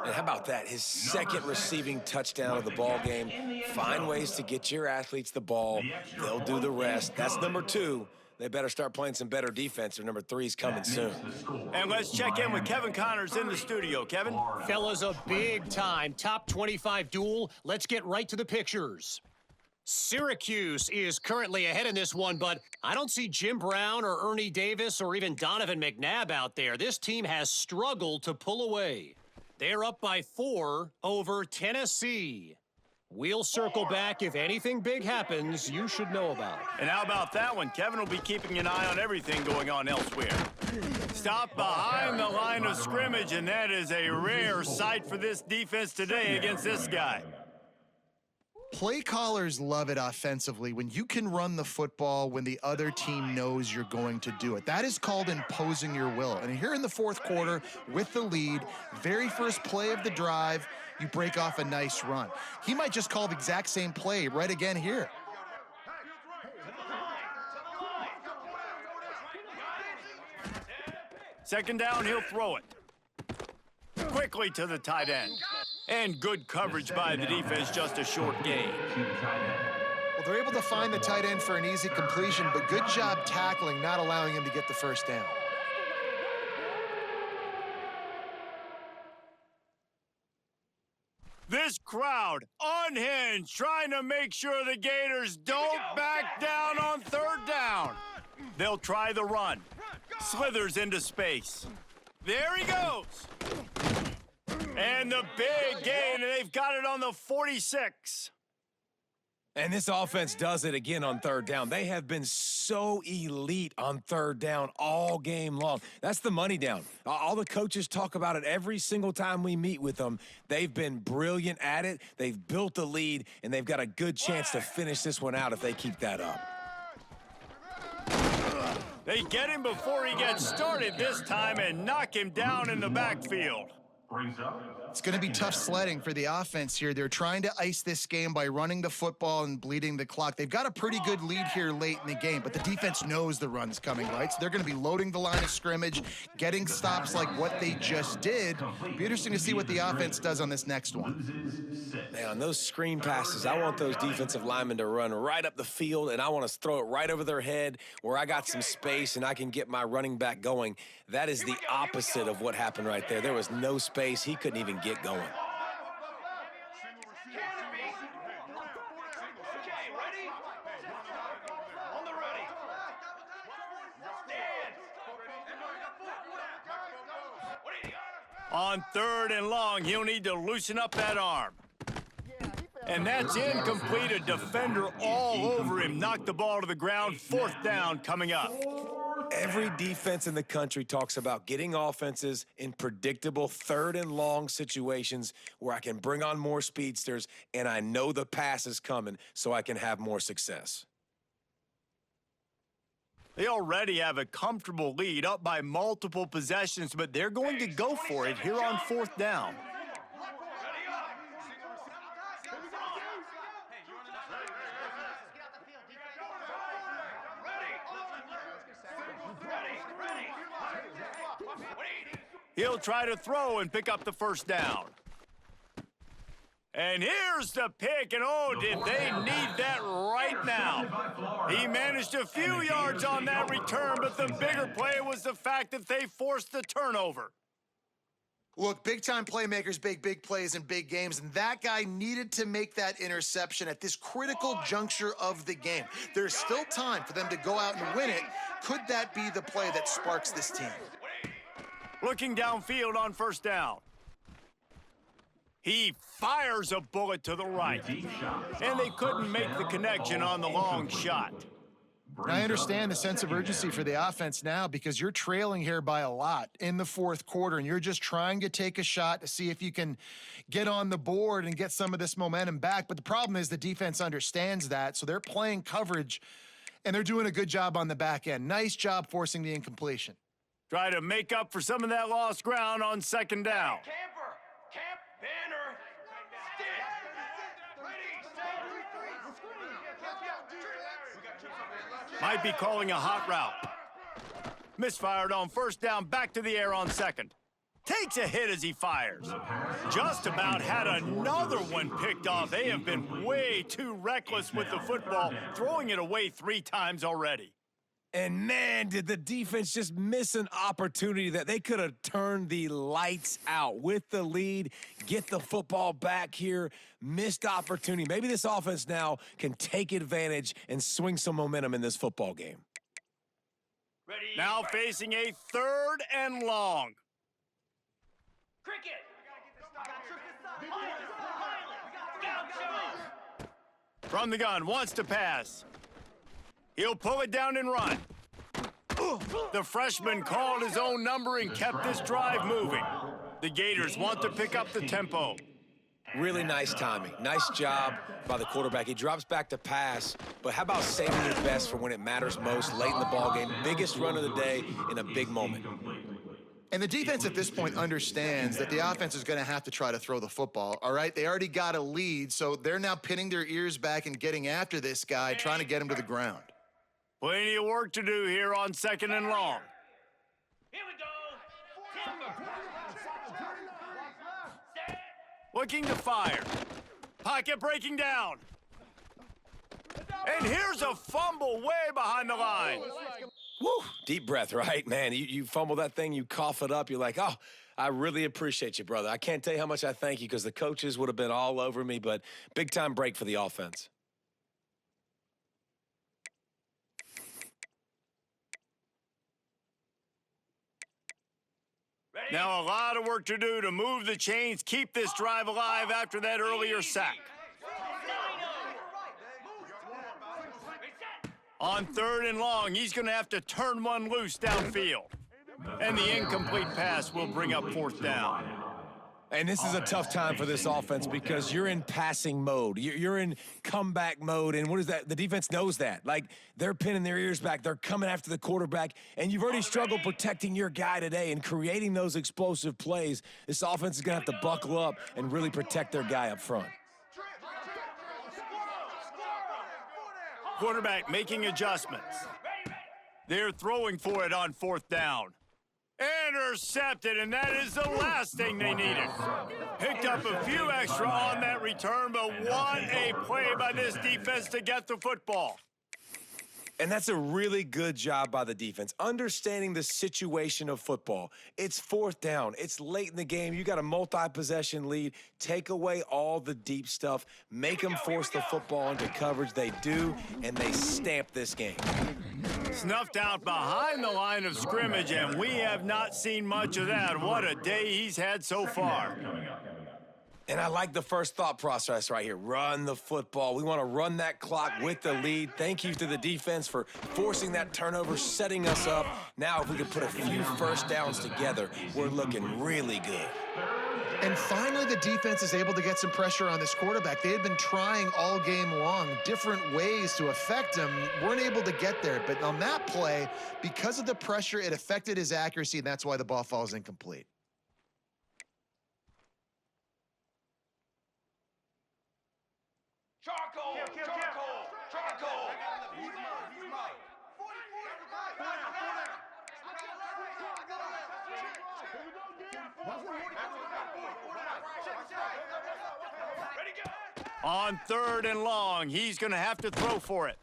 And how about that? His 2nd receiving touchdown of the ball game. Find ways to get your athletes the ball. They'll do the rest. That's number 2. They better start playing some better defense, or number 3's coming soon. And let's check in with Kevin Connors in the studio. Kevin? Fellas, a big-time top 25 duel. Let's get right to the pictures. Syracuse is currently ahead in this one, but I don't see Jim Brown or Ernie Davis or even Donovan McNabb out there. This team has struggled to pull away. They're up by 4 over Tennessee. We'll circle back. If anything big happens, you should know about it. And how about that one? Kevin will be keeping an eye on everything going on elsewhere. Stop behind the line of scrimmage, and that is a rare sight for this defense today against this guy. Play callers love it offensively when you can run the football when the other team knows you're going to do it. That is called imposing your will. And here in the 4th quarter with the lead, very first play of the drive, you break off a nice run. He might just call the exact same play right again here. Second down, he'll throw it. Quickly to the tight end. And good coverage by the defense, just a short gain. Well, they're able to find the tight end for an easy completion, but good job tackling, not allowing him to get the first down. This crowd unhinged, trying to make sure the Gators don't back down on 3rd down. They'll try the run. Slithers into space. There he goes. And the big gain, and they've got it on the 46. And this offense does it again on 3rd down. They have been so elite on 3rd down all game long. That's the money down. All the coaches talk about it every single time we meet with them. They've been brilliant at it. They've built the lead, and they've got a good chance to finish this one out if they keep that up. They get him before he gets started this time and knock him down in the backfield. Brings up. It's going to be tough sledding for the offense here. They're trying to ice this game by running the football and bleeding the clock. They've got a pretty good lead here late in the game, but the defense knows the run's coming, right? So they're going to be loading the line of scrimmage, getting stops like what they just did. Be interesting to see what the offense does on this next one. Man, on those screen passes, I want those defensive linemen to run right up the field, and I want to throw it right over their head where I got some space and I can get my running back going. That is the opposite of what happened right there. There was no space. He couldn't even get going. Okay, ready? On the ready. Stand. What do you got? On 3rd and long, he'll need to loosen up that arm. And that's incomplete. A defender all over him. Knocked the ball to the ground. 4th down coming up. Every defense in the country talks about getting offenses in predictable 3rd and long situations where I can bring on more speedsters and I know the pass is coming so I can have more success. They already have a comfortable lead, up by multiple possessions, but they're going to go for it here on 4th down. He'll try to throw and pick up the 1st down. And here's the pick, and oh, did they need that right now. He managed a few yards on that return, but the bigger play was the fact that they forced the turnover. Look, big-time playmakers, big plays in big games, and that guy needed to make that interception at this critical juncture of the game. There's still time for them to go out and win it. Could that be the play that sparks this team? Looking downfield on 1st down. He fires a bullet to the right. And they couldn't make the connection on the long shot. I understand the sense of urgency for the offense now because you're trailing here by a lot in the 4th quarter, and you're just trying to take a shot to see if you can get on the board and get some of this momentum back. But the problem is the defense understands that, so they're playing coverage, and they're doing a good job on the back end. Nice job forcing the incompletion. Try to make up for some of that lost ground on 2nd down. Camper, camp, banner, stick. Might be calling a hot route. Misfired on 1st down, back to the air on 2nd. Takes a hit as he fires. Just about had another one picked off. They have been way too reckless with the football, throwing it away 3 times already. And man, did the defense just miss an opportunity that they could have turned the lights out with the lead, get the football back here, missed opportunity. Maybe this offense now can take advantage and swing some momentum in this football game. Ready? Now facing a 3rd and long. Cricket. From the gun, wants to pass. He'll pull it down and run. The freshman called his own number and kept this drive moving. The Gators want to pick up the tempo. Really nice timing. Nice job by the quarterback. He drops back to pass, but how about saving your best for when it matters most late in the ballgame? Biggest run of the day in a big moment. And the defense at this point understands that the offense is going to have to try to throw the football, all right? They already got a lead, so they're now pinning their ears back and getting after this guy, trying to get him to the ground. Plenty of work to do here on 2nd and long. Here we go. Timber. Looking to fire. Pocket breaking down. And here's a fumble way behind the line. Woo! Deep breath, right? Man, you fumble that thing, you cough it up, you're like, oh, I really appreciate you, brother. I can't tell you how much I thank you because the coaches would have been all over me, but big-time break for the offense. Now a lot of work to do to move the chains, keep this drive alive after that earlier sack. On 3rd and long, he's going to have to turn one loose downfield. And the incomplete pass will bring up 4th down. And this is a tough time for this offense because you're in passing mode. You're in comeback mode, and what is that? The defense knows that. Like, they're pinning their ears back. They're coming after the quarterback, and you've already struggled protecting your guy today and creating those explosive plays. This offense is going to have to buckle up and really protect their guy up front. Quarterback making adjustments. They're throwing for it on 4th down. Intercepted, and that is the last thing they needed. Picked up a few extra on that return, but what a play by this defense to get the football. And that's a really good job by the defense, understanding the situation of football. It's 4th down. It's late in the game. You got a multi-possession lead. Take away all the deep stuff. Make them force the football into coverage. They do, and they stamp this game. Snuffed out behind the line of scrimmage, and we have not seen much of that. What a day he's had so far. And I like the first thought process right here. Run the football. We want to run that clock with the lead. Thank you to the defense for forcing that turnover, setting us up. Now, if we could put a few first downs together, we're looking really good. And finally, the defense is able to get some pressure on this quarterback. They had been trying all game long, different ways to affect him, weren't able to get there. But on that play, because of the pressure, it affected his accuracy, and that's why the ball falls incomplete. Charcoal! Charcoal! Charcoal! Ready, go! On 3rd and long, he's going to have to throw for it.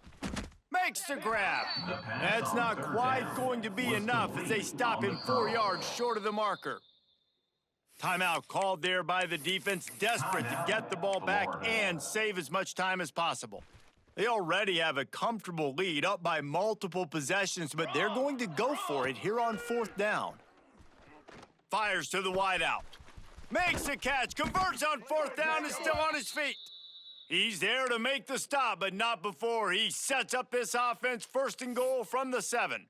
Makes the grab. That's not quite going to be enough as they stop him 4 yards short of the marker. Timeout called there by the defense, desperate to get the ball back and save as much time as possible. They already have a comfortable lead, up by multiple possessions, but they're going to go for it here on 4th down. Fires to the wideout. Makes the catch, converts on 4th down, and still on his feet. He's there to make the stop, but not before he sets up this offense 1st and goal from the 7.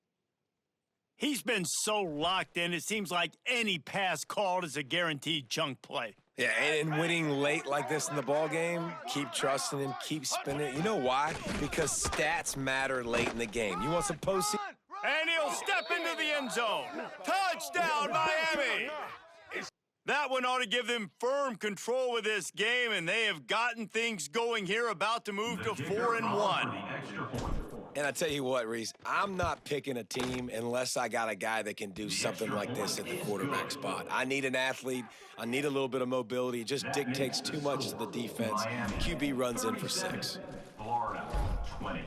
He's been so locked in, it seems like any pass called is a guaranteed chunk play. Yeah, and winning late like this in the ball game, keep trusting him, keep spinning it. You know why? Because stats matter late in the game. You want some postseason? And he'll step into the end zone. Touchdown, Miami! That one ought to give them firm control of this game, and they have gotten things going here, about to move to 4-1. And I tell you what, Reese, I'm not picking a team unless I got a guy that can do something like this at the quarterback spot. I need an athlete. I need a little bit of mobility. It just dictates too much to the defense. QB runs in for 6. Florida, 20.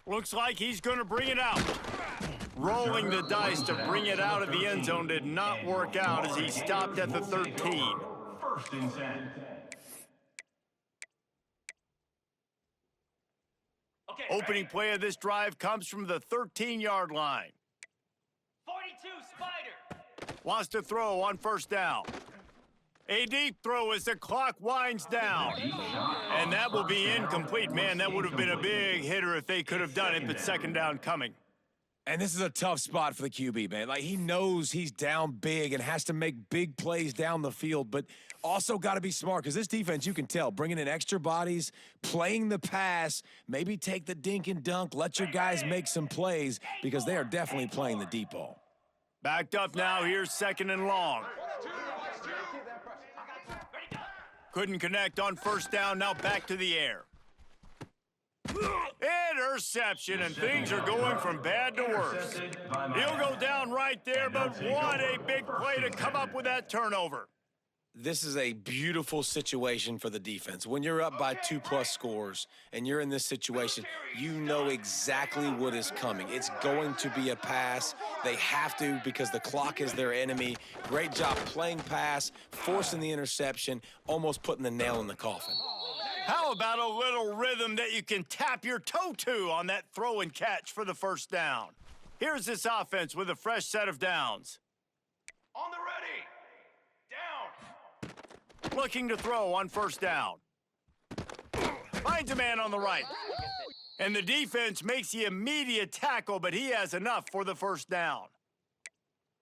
Looks like he's going to bring it out. Rolling the dice to bring it out of the end zone did not work out as he stopped at the 13. 1st and 10. Opening play of this drive comes from the 13-yard line. 42 Spider! Wants to throw on 1st down. A deep throw as the clock winds down. And that will be incomplete. Man, that would have been a big hitter if they could have done it, but 2nd down coming. And this is a tough spot for the QB, man. Like, he knows he's down big and has to make big plays down the field, but also got to be smart because this defense, you can tell, bringing in extra bodies, playing the pass, maybe take the dink and dunk, let your guys make some plays because they are definitely playing the deep ball. Backed up now, here's 2nd and long. Couldn't connect on 1st down, now back to the air. Interception, and things are going from bad to worse. He'll go down right there, but what a big play to come up with that turnover. This is a beautiful situation for the defense. When you're up by 2+ scores and you're in this situation, you know exactly what is coming. It's going to be a pass. They have to because the clock is their enemy. Great job playing pass, forcing the interception, almost putting the nail in the coffin. How about a little rhythm that you can tap your toe to on that throw and catch for the 1st down? Here's this offense with a fresh set of downs. On the ready! Down! Looking to throw on 1st down. Finds a man on the right. And the defense makes the immediate tackle, but he has enough for the first down.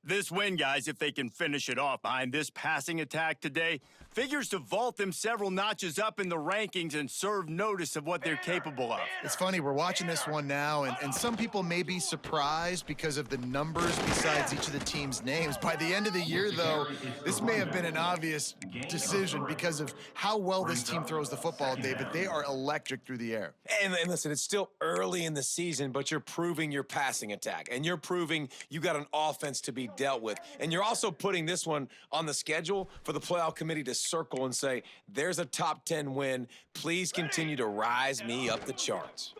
This win, guys, if they can finish it off behind this passing attack today, figures to vault them several notches up in the rankings and serve notice of what they're capable of. It's funny, we're watching this one now, and some people may be surprised because of the numbers besides each of the team's names. By the end of the year, though, this may have been an obvious decision because of how well this team throws the football, David. They are electric through the air. And listen, it's still early in the season, but you're proving your passing attack, and you're proving you got an offense to be dealt with. And you're also putting this one on the schedule for the playoff committee to circle and say, there's a top 10 win. Please continue to rise me up the charts.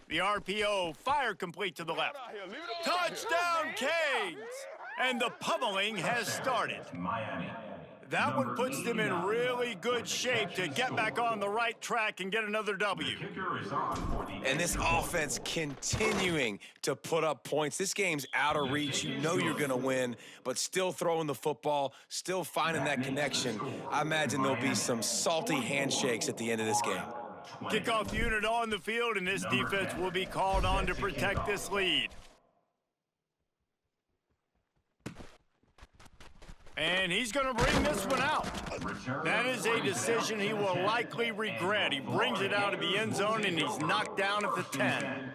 The RPO, fire complete to the left. Touchdown, Canes! And the pummeling has started. Miami. That one puts them in really good shape to get back on the right track and get another W. Kicker is on for the And this offense continuing to put up points. This game's out of reach. You know you're going to win, but still throwing the football, still finding that connection. I imagine there'll be some salty handshakes at the end of this game. Kickoff unit on the field, and this defense will be called on to protect this lead. And he's going to bring this one out. That is a decision he will likely regret. He brings it out of the end zone, and he's knocked down at the 10.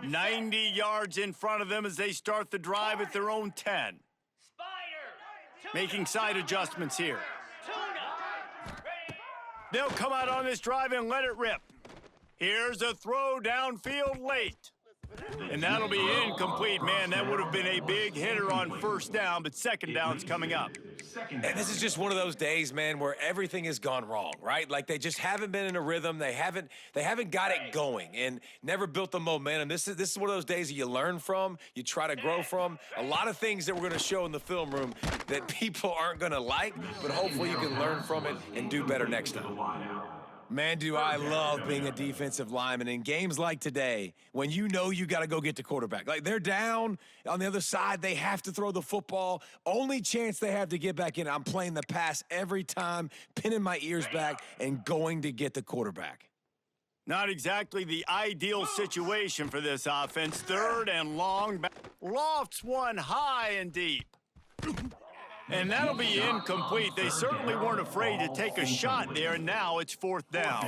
90 yards in front of them as they start the drive at their own 10. Making side adjustments here. They'll come out on this drive and let it rip. Here's a throw downfield late. And that'll be incomplete, man. That would have been a big hitter on first down, but second down's coming up. And this is just one of those days, man, where everything has gone wrong, right? Like they just haven't been in a rhythm. They haven't got it going and never built the momentum. This is one of those days that you learn from, you try to grow from. A lot of things that we're going to show in the film room that people aren't going to like, but hopefully you can learn from it and do better next time. Man, do I love being a defensive lineman in games like today when you know you got to go get the quarterback. Like they're down on the other side. They have to throw the football. Only chance they have to get back in. I'm playing the pass every time, pinning my ears back and going to get the quarterback. Not exactly the ideal situation for this offense. Third and long. Lofts one high and deep. And that'll be incomplete. They certainly weren't afraid to take a shot there, and now it's fourth down.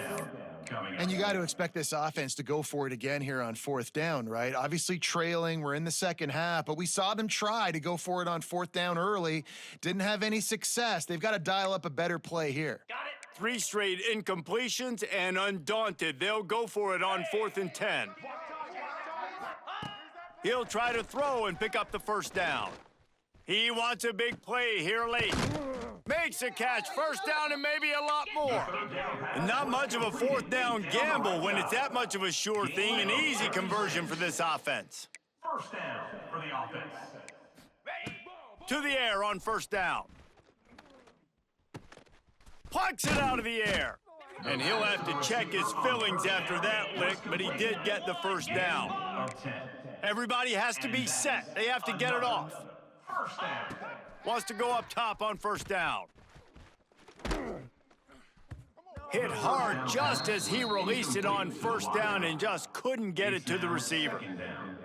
And you got to expect this offense to go for it again here on fourth down, right? Obviously trailing, we're in the second half, but we saw them try to go for it on fourth down early. Didn't have any success. They've got to dial up a better play here. 3 straight incompletions, and undaunted, they'll go for it on 4th and 10. He'll try to throw and pick up the first down. He wants a big play here late. Makes a catch, first down, and maybe a lot more. And not much of a fourth down gamble when it's that much of a sure thing, an easy conversion for this offense. First down for the offense. To the air on first down. Plucks it out of the air. And he'll have to check his fillings after that lick, but he did get the first down. Everybody has to be set. They have to get it off. First down. Wants to go up top on first down. Hit hard just as he released it on first down and just couldn't get it to the receiver.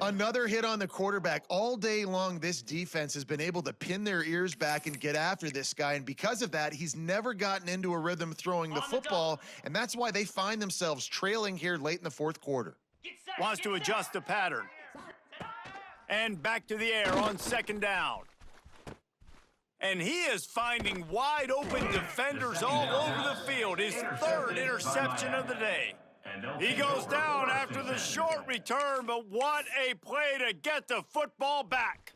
Another hit on the quarterback. All day long, this defense has been able to pin their ears back and get after this guy, and because of that, he's never gotten into a rhythm throwing the football, and that's why they find themselves trailing here late in the fourth quarter. Wants to adjust the pattern. And back to the air on second down. And he is finding wide open defenders all over the field. His third interception of the day. He goes down after the short return, but what a play to get the football back.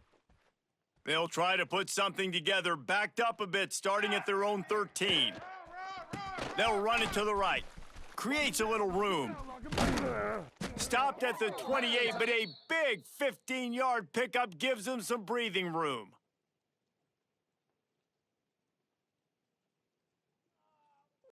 They'll try to put something together, backed up a bit, starting at their own 13. They'll run it to the right. Creates a little room. Stopped at the 28, but a big 15-yard pickup gives them some breathing room.